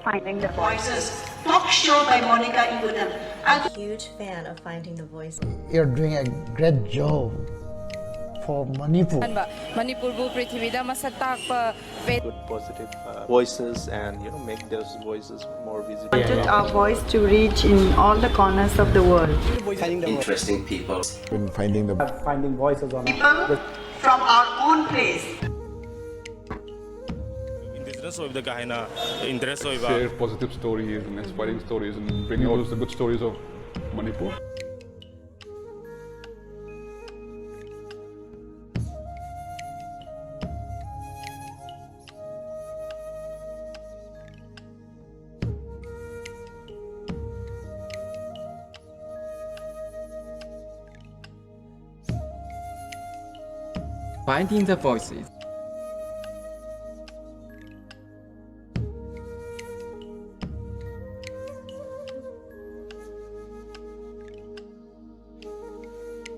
Finding the Voices talk show by Monica Iguodam. I'm a huge fan of Finding the Voices. You're doing a great job for Manipur. Manipur bu prithivida masatak pa good positive voices and make those voices more visible. We wanted our voice to reach in all the corners of the world. Interesting people. Been finding voices on people from our own place. Share positive stories and inspiring stories and bring out the good stories of Manipur. Finding the Voices.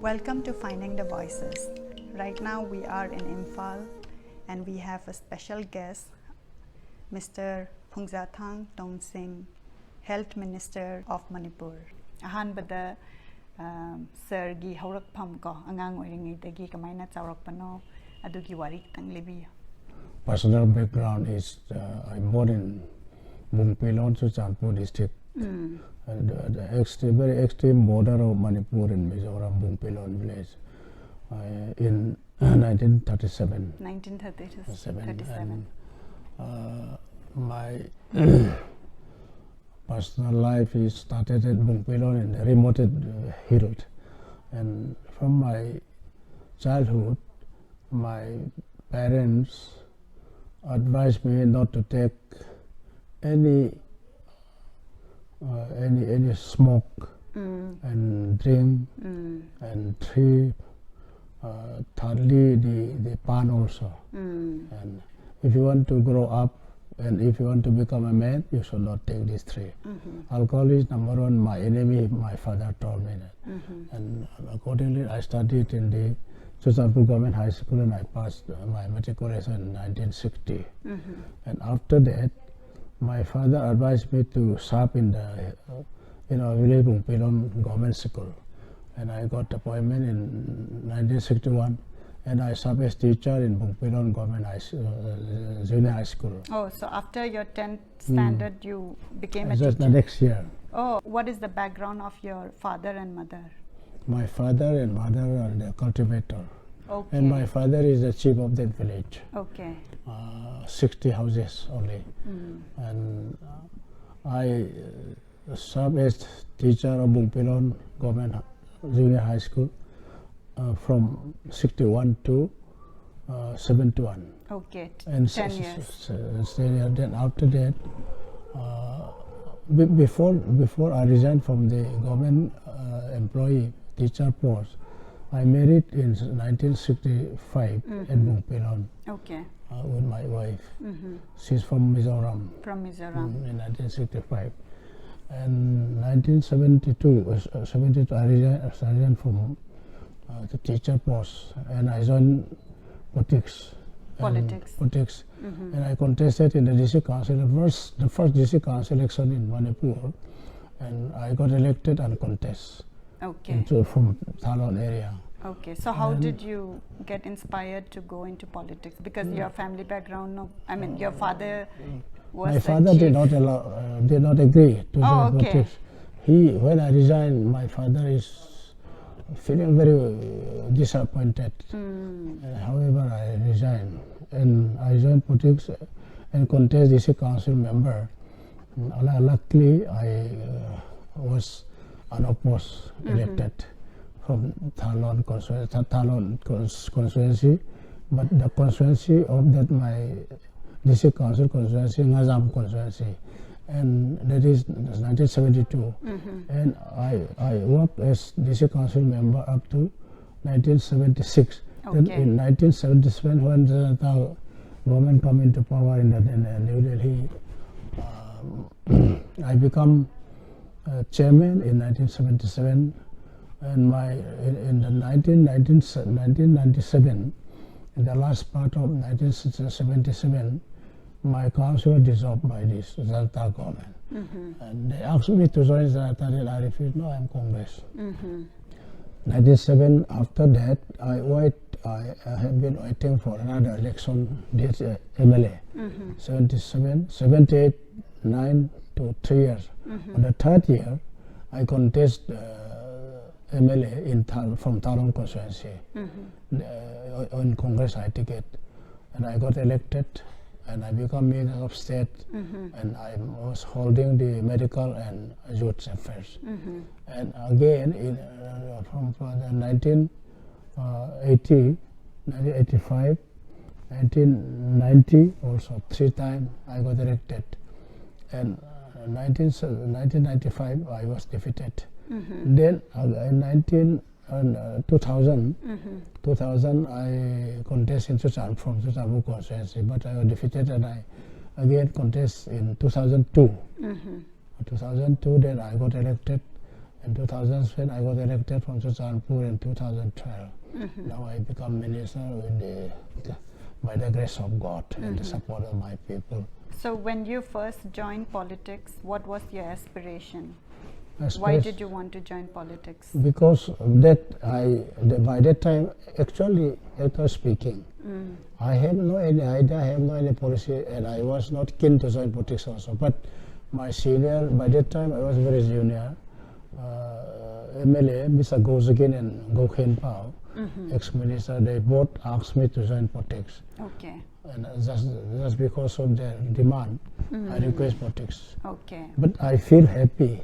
Welcome to Finding the Voices. Right now we are in Imphal and we have a special guest, Mr. Phungzathang Tonsing, Health Minister of Manipur. Ahanbada Sir gi haurakpham ko angang oiringaidagi kamaina chawrakpano adugi wari kitang libiyo. Personal background is I'm born in Bungpilon, Churachandpur district. And the very extreme border of Manipur and Mizoram, Bungpilon village in 1937. 1937. And, my personal life is started at Bungpilon in the remote hill. And from my childhood, my parents advised me not to take any smoke and drink and thirdly the pan also. And if you want to grow up and if you want to become a man, you should not take these three. Alcohol is number one, my enemy, my father told me that. And accordingly I studied in the Churachandpur Government High School and I passed my matriculation in 1960. And after that, my father advised me to serve in the village Bungpilon Government School, and I got appointment in 1961, and I served as teacher in Bungpilon Government Junior High School. Oh, so after your 10th standard, you became a just teacher? the next year. Oh, what is the background of your father and mother? My father and mother are the cultivator. Okay. And my father is the chief of that village. Okay. 60 houses only. And I served as teacher of Bungpilon Government Junior High School from 61 to 71. Okay, And 10 years. Then after that, before I resigned from the government employee teacher post, I married in 1965 at Bungpilon. Okay. With my wife. She's from Mizoram. From Mizoram. In 1965. And 1972, I resigned from the teacher post and I joined politics. And I contested in the district council, the first district council election in Manipur, and I got elected and contest. Okay. From Thanlon area. Okay, so how did you get inspired to go into politics? Because your family background, your father was. My father did not agree to the politics. When I resigned, my father is feeling very disappointed. However, I resigned and I joined politics and contest district council member. Luckily, I was unopposed elected from Thanlon constituency, but the constituency of that my district council constituency, Ngazam constituency, and that is 1972. And I worked as district council member up to 1976. Then in 1977, when the government come into power in New Delhi, I become chairman in 1977. And in the 1997, in the last part of 1977, my council was dissolved by this Janata government. And they asked me to join Janata, and I refused. No, I'm Congress. 97, after that, I have been waiting for another election, this MLA. 77, 78, 9 to 3 years. On the third year, I contest MLA from Thanlon constituency on Congress high ticket, and I got elected, and I became Minister of State, and I was holding the medical and youth affairs. And again, from the 1980, 1985, 1990, also 3 times I got elected. And 1995, I was defeated. Then in 2000, I contest in from Churachandpur constituency, but I was defeated, and I again contest in 2002. 2002, then I got elected. In 2007, I got elected from Churachandpur in 2012. Now I become minister by the grace of God and the support of my people. So when you first joined politics, what was your aspiration? Why did you want to join politics? Because by that time, actually, after speaking, I had no any idea, I have no any policy, and I was not keen to join politics also. But my senior, by that time, I was very junior, MLA, Mr. Gozagin and Imphal, ex-minister, they both asked me to join politics. Okay. And just because of their demand, I request politics. Okay. But I feel happy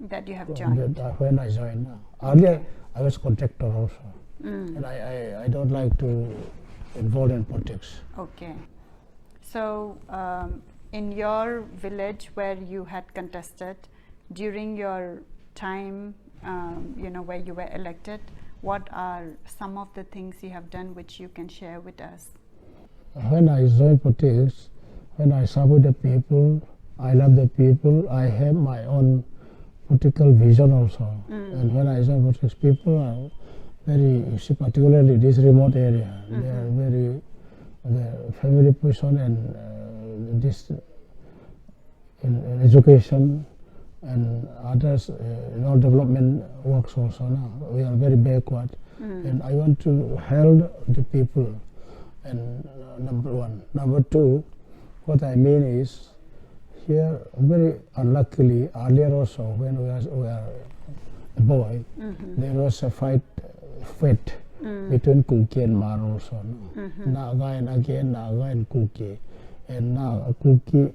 that you have joined. When I joined now. Earlier, I was contractor also. And I don't like to involve in politics. Okay. So, in your village where you had contested, during your time, where you were elected, what are some of the things you have done which you can share with us? When I joined politics, when I serve with the people, I love the people, I have my own political vision also. And when I join politics, people are very, you see, particularly this remote area, they are very, the family person and this in education and others, development works also now. We are very backward, and I want to help the people. And number one. Number two, what I mean is, here very unluckily, earlier also when we were a boy, there was a fight between Kuki and Mar also. Naga and again Naga and Kuki, and now Kuki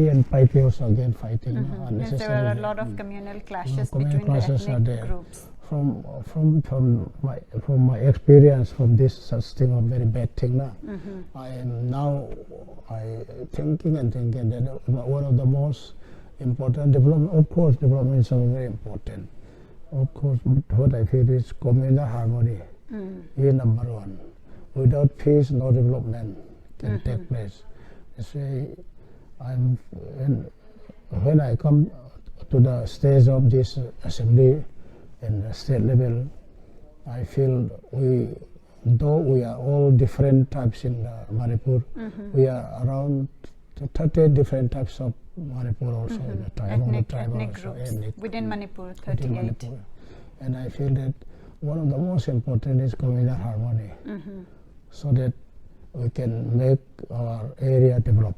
and Paipe also again fighting. Yes, there were a lot of communal clashes between the ethnic groups. From my experience from this such thing, a very bad thing now. I am now thinking that one of the most important development, of course, development is very important. Of course, what I feel is communal harmony is number one. Without peace, no development can take place. Say, when I come to the stage of this assembly in the state level, I feel though we are all different types in Manipur, we are around 30 different types of Manipur also, in the ethnic groups within Manipur, 38. Manipur. And I feel that one of the most important is communal harmony, so that we can make our area develop.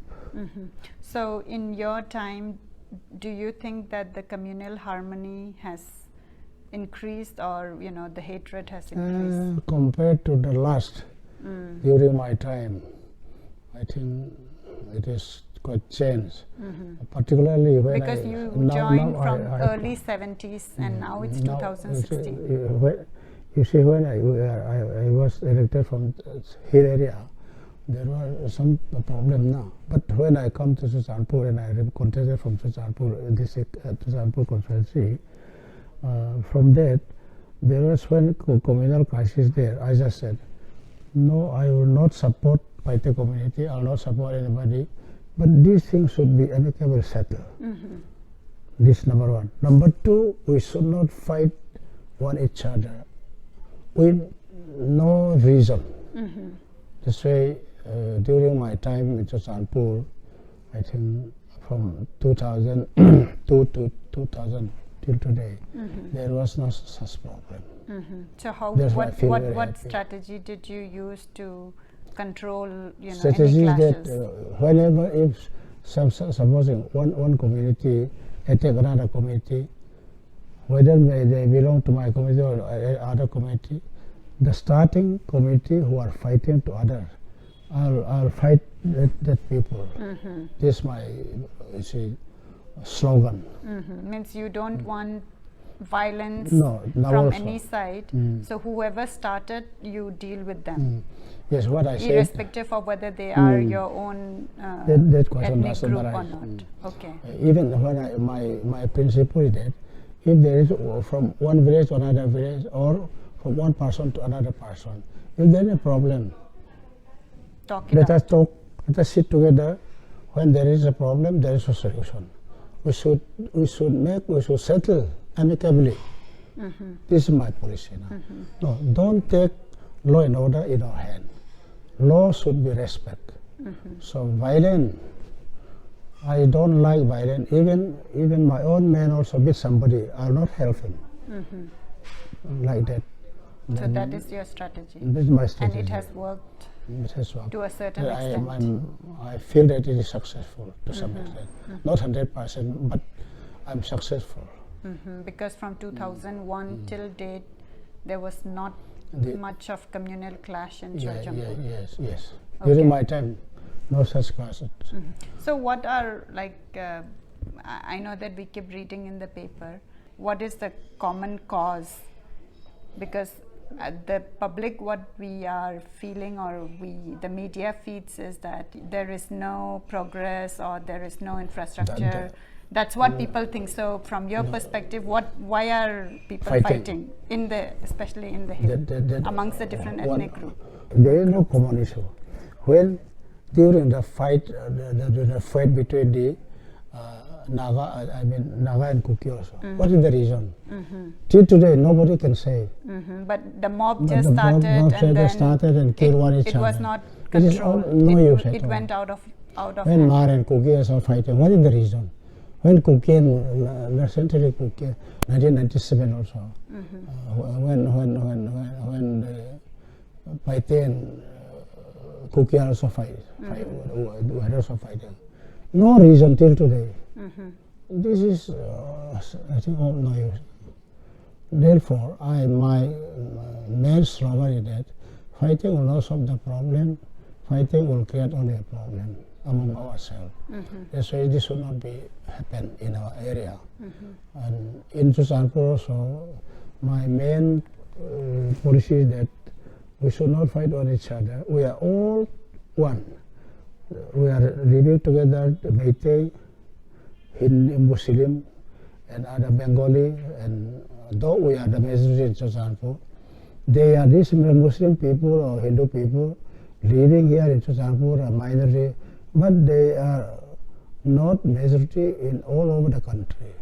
So in your time, do you think that the communal harmony has increased, or the hatred has increased? Compared to the last, during my time, I think it is quite changed. Particularly when because you joined from early 70s and now it's 2016. You see, when I was elected from hill area, there was some problem now. But when I come to Churachandpur and I contested from Churachandpur, this Churachandpur constituency, from that, there was when communal crisis there. I just said, no, I will not support Paite community, I will not support anybody, but these things should be amicably settled. This number one. Number two, we should not fight one each other with no reason. This way, during my time in Churachandpur, I think from 2002 to 2000 till today, there was no such problem. So how, That's why I feel very what happy. strategy did you use to control, any Strategy is clashes? that whenever if supposing one community attack another community, whether they belong to my community or other community, the starting community who are fighting to others, I'll fight that people. This is my slogan. Means you don't want violence No, now from also. any side. So whoever started, you deal with them, Yes, what I said. irrespective of whether they are your own That question ethnic doesn't group or arise. not. Okay. Even when my principle is that if there is from one village to another village or from one person to another person, if there is a problem, Talk it let us out. talk, let us sit together. When there is a problem, there is a solution. We should settle amicably. This is my policy now. No, don't take law and order in our hand. Law should be respect. So violence, I don't like violence. Even my own man also beat somebody, I'll not help him. Like that. So that is your strategy. This is my strategy. And it has worked It has worked. to a certain extent. I feel that it is successful to some extent. Not 100%, but I'm successful. Because from 2001 till date, there was not much of communal clash in Churachandpur. Yes. Okay. During my time, no such classes. So what are, I know that we keep reading in the paper, what is the common cause? Because the public, what we are feeling or the media feeds is that there is no progress or there is no infrastructure. That's what people think. So from your perspective, why are people fighting especially in the hill, amongst the different ethnic groups? There is no common issue. When during the fight, the fight between the Naga and Kuki also, what is the reason? Till today, nobody can say. But the mob just started, and killed one each other. It was not It is controlled. no use at It all. went out of When hand. Mar and Kuki are fighting, what is the reason? When Kuki and recently Kuki, 1997 also, when the Paite and Kuki also were also fighting. No reason till today. This is, I think, all no use. Therefore, my main slogan is that fighting will not solve the problem, fighting will create only a problem among ourselves. That's why this should not happen in our area. And in Churachandpur also, my main policy is that we should not fight on each other. We are all one. We are living together, the Meitei, Hindu, Muslim, and other Bengali, and though we are the majority in Churachandpur, they are these Muslim people or Hindu people living here in Churachandpur, a minority, but they are not majority in all over the country.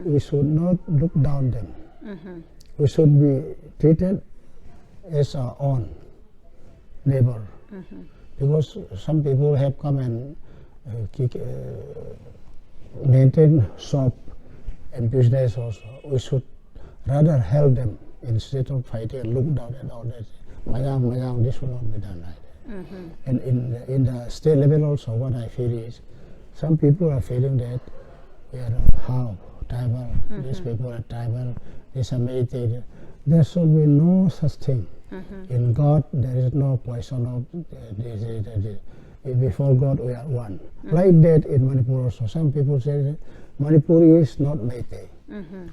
We should not look down them. We should be treated as our own neighbor. Because some people have come and maintain shop and business also. We should rather help them instead of fighting and look down and all that. Mayang, this will not be done like that. And in the state level also, what I feel is, some people are feeling that we are tribal, these people are tribal, these are Meitei. There should be no such thing. In God, there is no question of this. Before God, we are one. Like that in Manipur also. Some people say that Manipuri is not Meitei.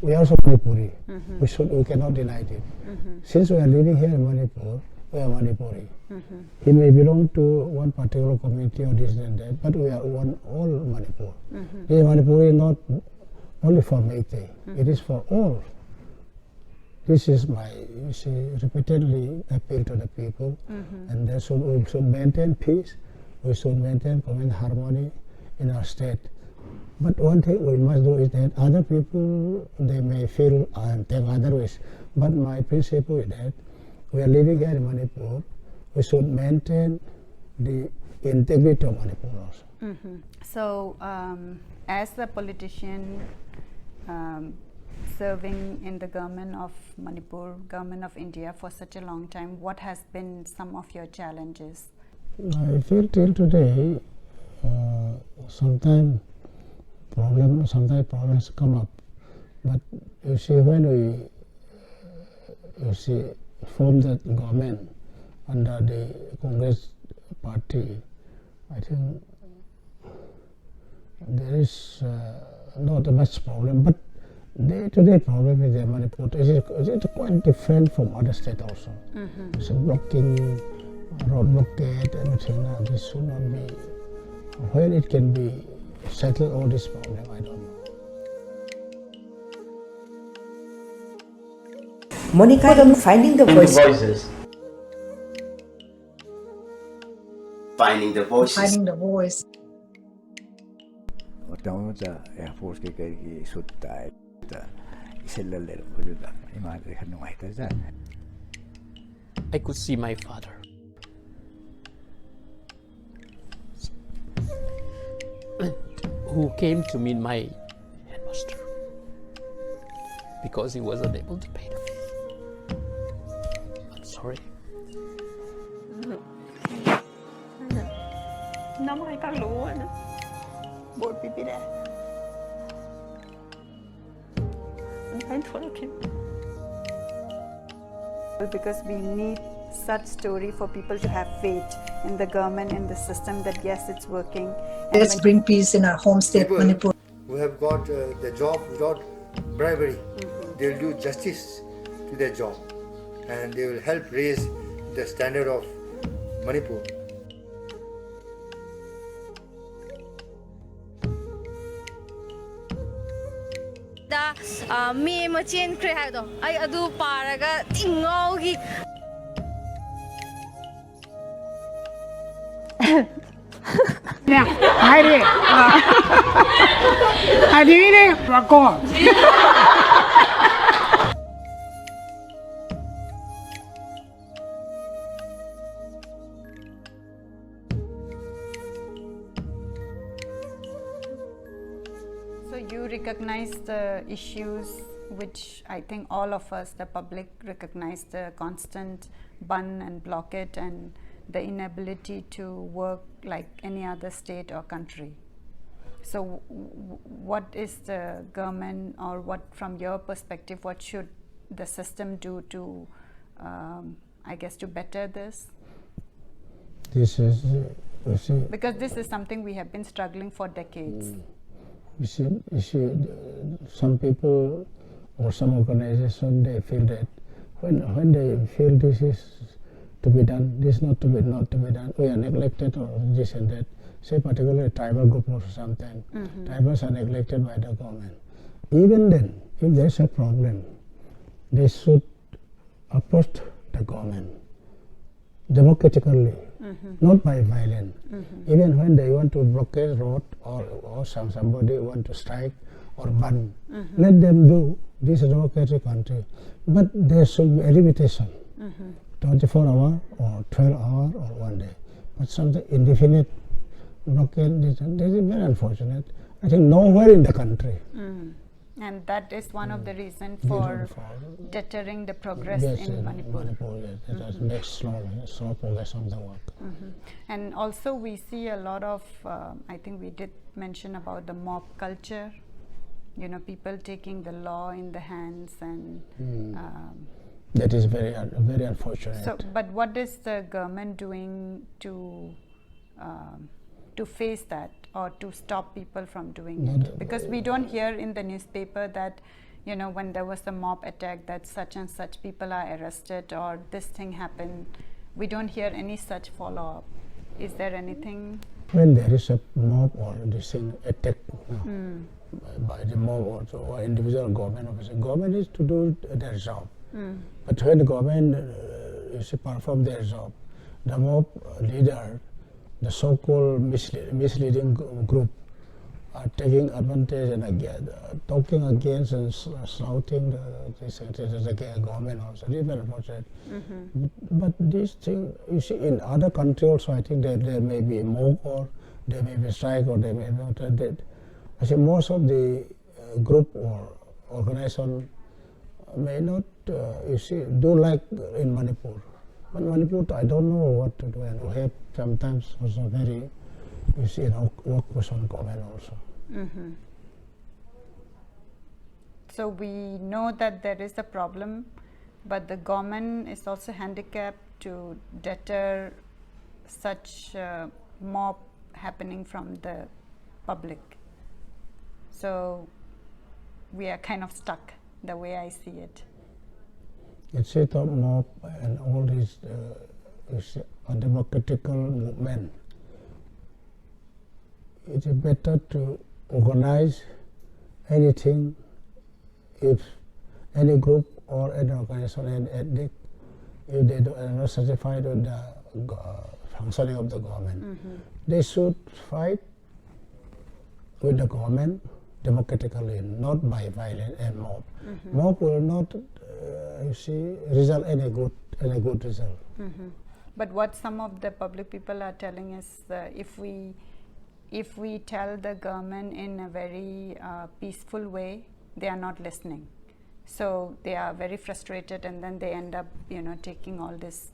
We are also Manipuri. We cannot deny it. Since we are living here in Manipur, we are Manipuri. He may belong to one particular community or this and that, but we are one, all Manipur. This Manipuri is not only for Meitei. It is for all. This is my, repeatedly appeal to the people, and we should maintain peace, we should maintain common harmony in our state. But one thing we must do is that other people, they may feel and think otherwise, but my principle is that we are living here in Manipur, we should maintain the integrity of Manipur also. So, as a politician serving in the government of Manipur, government of India for such a long time, what has been some of your challenges? I feel till today, sometimes problems come up, but you see when we form that government under the Congress party, I think there is not much problem, but day-to-day problem with the Manipur is quite different from other states also. It's blocking, road blockade, everything. This should not be. When it can be settled, all this problem, I don't know. Monica, Finding the Voices. Finding the Voices. Finding the Voice. I could see my father. Who came to meet my headmaster because he was unable to pay the fee. I'm sorry. Because we need such story for people to have faith in the government, in the system, that yes, it's working. Let's bring peace in our home state, Manipur. Who have got the job without bribery, they will do justice to their job, and they will help raise the standard of Manipur. Me machine creado. I adu paraga tingogi. So you recognize the issues which I think all of us, the public, recognize, the constant ban and blockade and the inability to work like any other state or country. So what is the government, or what from your perspective, what should the system do to, I guess, to better this? This is, you see, because this is something we have been struggling for decades. You see, some people or some organization, they feel that when they feel this is to be done, this not to be done, we are neglected or this and that. Say particularly tribal group or something, tribals are neglected by the government. Even then, if there is a problem, they should approach the government democratically, not by violence. Even when they want to blockade road or somebody want to strike or ban, let them do. This is a democratic country, but there should be a limitation, 24 hours or 12 hours or 1 day. But something indefinite blockade, this is very unfortunate. I think nowhere in the country. And that is one of the reasons for deterring the progress in Manipur. It has made slow progress on the work. And also we see a lot of, I think we did mention about the mob culture, you know, people taking the law in the hands and... that is very unfortunate. So, but what is the government doing to face that, or to stop people from doing it? Because we don't hear in the newspaper that, you know, when there was a mob attack, that such and such people are arrested or this thing happened. We don't hear any such follow-up. Is there anything? When there is a mob or this thing attack by the mob or individual government officer, government is to do their job. But when the government perform their job, the mob leader, the so-called misleading group, are taking advantage and again, talking against and shouting the government also. This is very unfortunate. But this thing, you see, in other countries also, I think that there may be mock or there may be strike or there may not. I think most of the group or organization may not, you see, do like in Manipur. But Manipur, I don't know what to do, and we have sometimes also very, you see, work on government also. So we know that there is a problem, but the government is also handicapped to deter such mob happening from the public. So we are kind of stuck, the way I see it. It's a mob and all this is a democratic movement. It is better to organize anything if any group or any organization and ethnic, if they are not satisfied with the functioning of the government, they should fight with the government democratically, not by violence and mob. Mob will not, you see, result any good result. But what some of the public people are telling is, if we tell the government in a very peaceful way, they are not listening. So they are very frustrated, and then they end up, taking all these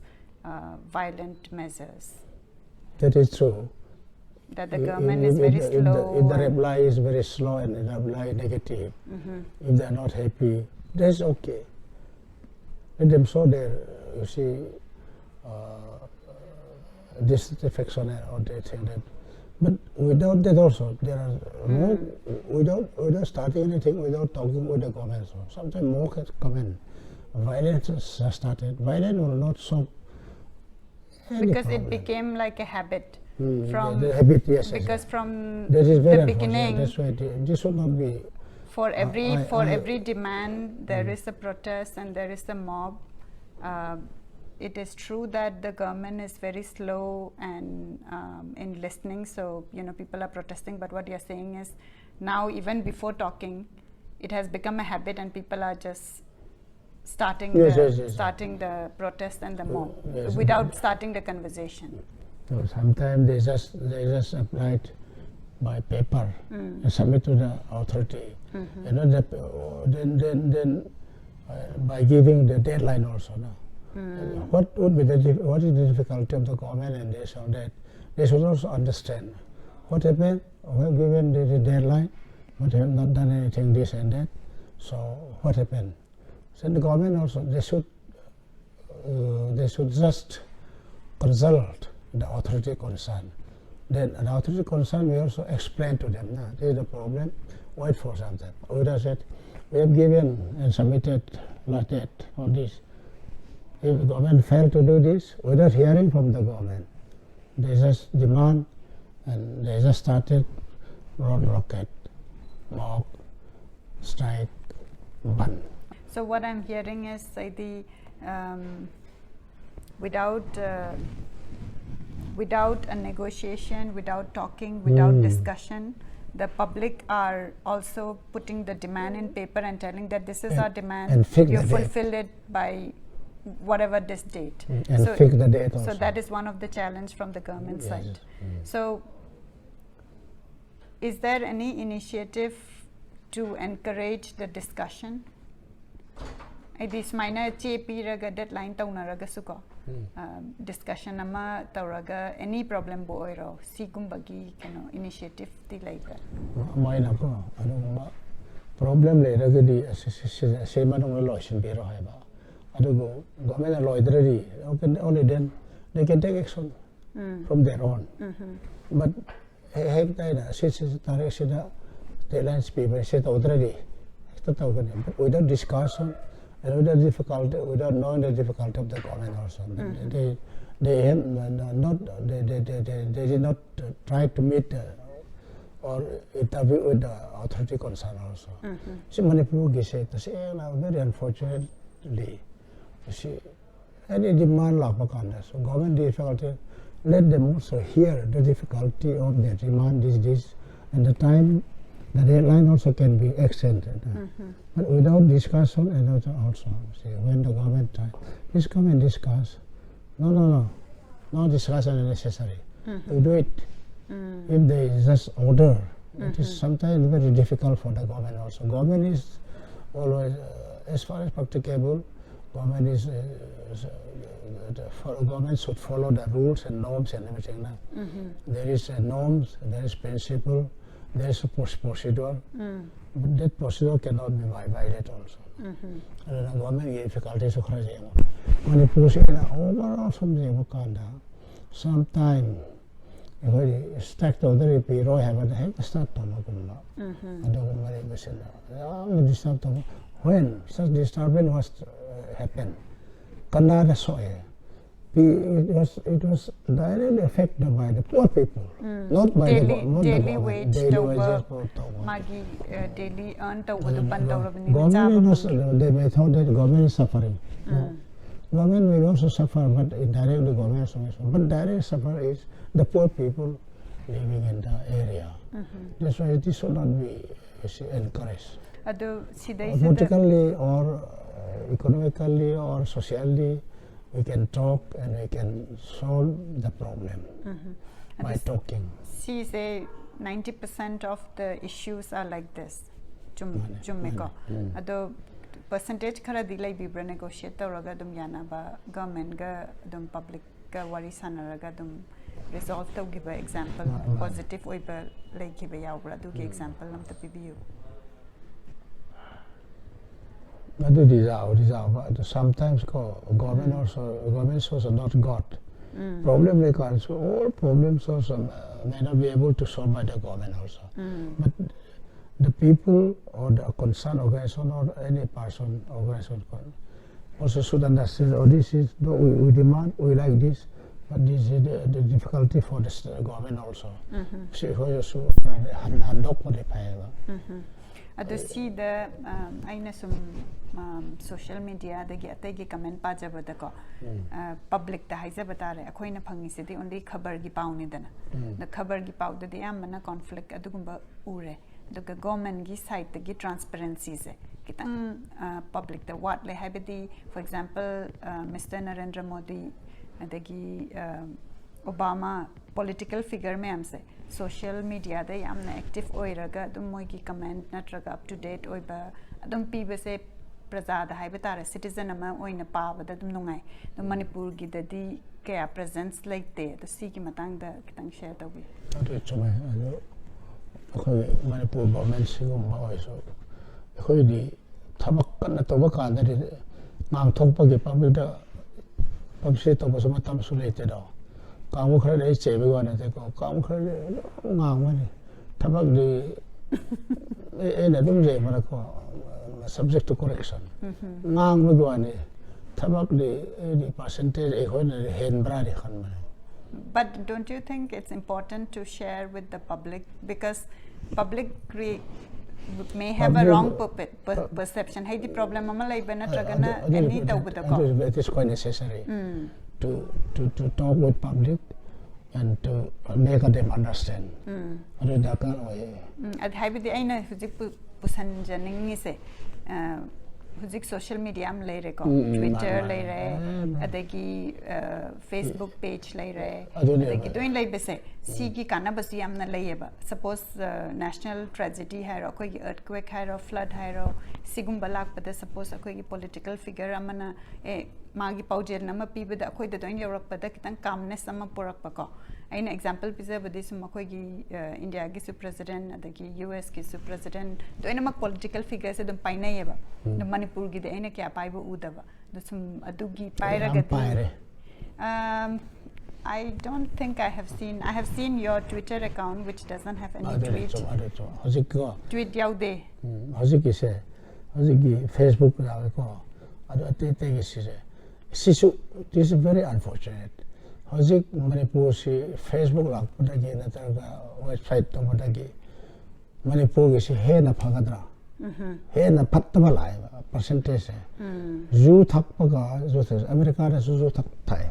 violent measures. That is true. That the government is very slow. If the reply is very slow and the reply negative, if they are not happy, that's okay. Let them show their, you see, dissatisfaction or they think that. But without that also, there are more, without starting anything, without talking with the government. So sometimes more has come in. Violence has started. Violence will not solve any because problem. it became like a habit. From the habit, yes. Because from that is very the beginning, that's why this should not be. For every demand, there is a protest and there is a mob. It is true that the government is very slow and in listening, so people are protesting. But what you are saying is, now even before talking, it has become a habit, and people are just starting the protest and the mob without starting the conversation. So sometimes they just apply it by paper and submit to the authority. Then by giving the deadline also. No? What is the difficulty of the government and this or that? They should also understand what happened. We have given the deadline, but have not done anything this and that. So what happened? So the government also they should just consult the authority concerned. Then the authority concerned, we also explain to them, this is the problem, wait for some time. We have said, we have given and submitted like that for this. If the government failed to do this, without hearing from the government, they just demand and they just started road rocket, mock, strike, ban. So what I'm hearing is without a negotiation, without talking, without discussion, the public are also putting the demand in paper and telling that this is our demand, you fulfill it by whatever this date. And fix the date also. So that is one of the challenge from the government side. So is there any initiative to encourage the discussion? This minor JP deadline taunaraga suko discussion ama tauraga any problem boiro sigumbagi initiative ti laika. Minor ko ano problem le ragadi se manong lotion biro haiba. Adugo government loidri only then they can take action from their own. But have that deadlines people set already without discussion and without difficulty, without knowing the difficulty of the government also. They did not try to meet or interview with the authority concerned also. See, Manipur said, very unfortunately, you see, any demand like so government difficulty, let them also hear the difficulty of their demand, this, and the time, the deadline also can be extended. But without discussion, and also say, when the government time, please come and discuss. No discussion is necessary. We do it. If there is just order, it is sometimes very difficult for the government also. Government is always, as far as practicable, government is government should follow the rules and norms and everything. There is norms, there is principle, there is a procedure, but that procedure cannot be violated also. And the government difficulties of Manipur overall sometimes stack to the Piro have a start when such disturbance was happened, Canada saw it. It was directly affected by the poor people, not by the government. Daily wage, daily earned government, they may thought that government is suffering. Government will also suffer, but indirectly government also. But direct suffer is the poor people living in the area. That's why this should not be encouraged. Politically or economically or socially, we can talk and we can solve the problem by talking. See, say 90% of the issues are like this. Percentage khara dilai bibra negotiate tawraga dum yana ba government ga dum public ga wari sanaraga dum resolve tawgiba example positive oiba laikiba yawbra dugi example namta pibiyu. Sometimes government also not got problem like also all problems also may not be able to solve by the government also. But the people or the concerned organization or any person organization also should understand. Oh, this is we demand, we like this, but this is the difficulty for the government also. See the aina sum social media the get comment pajabada ko public the haisa batare akoina phangi se only khabar gi pauni dana the khabar gi pau de amana conflict adugumba ure the government gi side the transparency se kitang public the what le habidi for example Mr. Narendra Modi adagi Obama political figure me amse social media de yamna active oiraga dum moi gi comment natraga up to date oiba adum pibe se praja da haiba tare citizen ama oina pawa da dum nungai dum Manipur gi dadi kaya presence like the si gi matang da kitang share tawi adu chuma adu khoi Manipur government sigum ma oiso khoi di thabak kan to ba kan da ngang thok pa gi public da public to ba suma tam su le te do kamu khare dei chebe go na te ko kamu khare ngang ma ni thabak di ena dum je ma ko subject to correction ngang ma go ni thabak di percentage e khoi na hen bra di khan ma. But don't you think it's important to share with the public because public may have a wrong perception. Hey, the problem ama lai bana tragana any tawbuda ko. It is quite necessary to talk with public and to make them understand. Adu da kan way. Ad hai bi aina hujik pusan janing ni se hujik social media am lai re ko Twitter lai re adagi Facebook page lai re adagi doin lai bese si gi kana basi am na lai ba suppose national tragedy hai ro koi earthquake hai ro flood hai ro sigum balak pada suppose koi gi political figure amana e magi paujer nama pi bada koi da doin europe pada kitang calmness ama porak pa ko aina example pisa badi sum koi gi India gi su president adagi US gi su president doin ma political figure se dum paina ye ba the Manipur gi de aina kya pai ba uda ba the sum adugi paira gati I don't think I have seen your Twitter account which doesn't have any tweet. Tweet yaude. Hojik is Facebook yawe ko. Adu ate gi sire. Sisu this is very unfortunate. Hojik Manipur si Facebook lak padagi na targa website to padagi Manipur gi si he na phagadra. He na pattaba lai percentage. Zu thak paga zu America ra zu thak thai.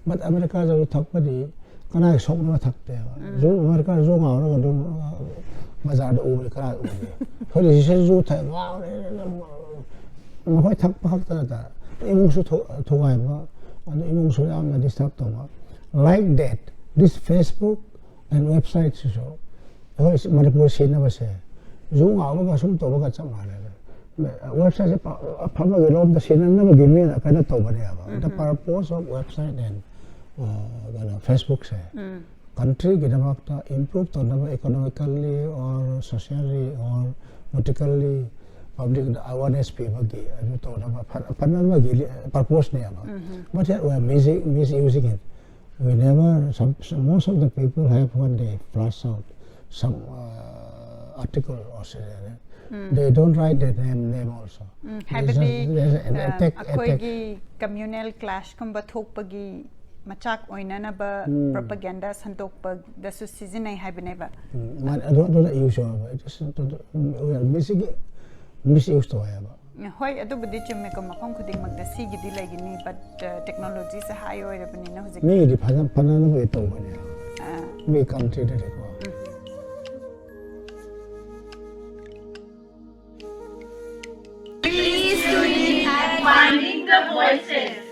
But America is talk about kana sok na thak te zo mar ka zo ngau na do bazar da u ka u ho de se zo tha ngau ma hoi thak pak ta imung su thongai ba and imung su am na disturb to ma like that this Facebook and website so hoi Manipur sin na ba se zo ngau ba sum to ba ka chama na website pa ma gelom da sin na ma gimi na ka na to ba ne ba the purpose of website and Facebook say country gidamata improve to na economically or socially or politically public awareness people gi anu to na panan ma gi purpose ne ba but yet we are misusing it we never most of the people have when they flash out some article or say they don't write their name also akhoi communal clash kumba thokpagi machak oinanaba propaganda santokpa dasu seasonai haibneba man ado use it is we are misuse to ba hoi adu budi chumme ko makom khuding mag da si gidi lagini but technology sa high oirabani na hojik me di panana we to bane me country de ko Please tune in at Finding the Voices.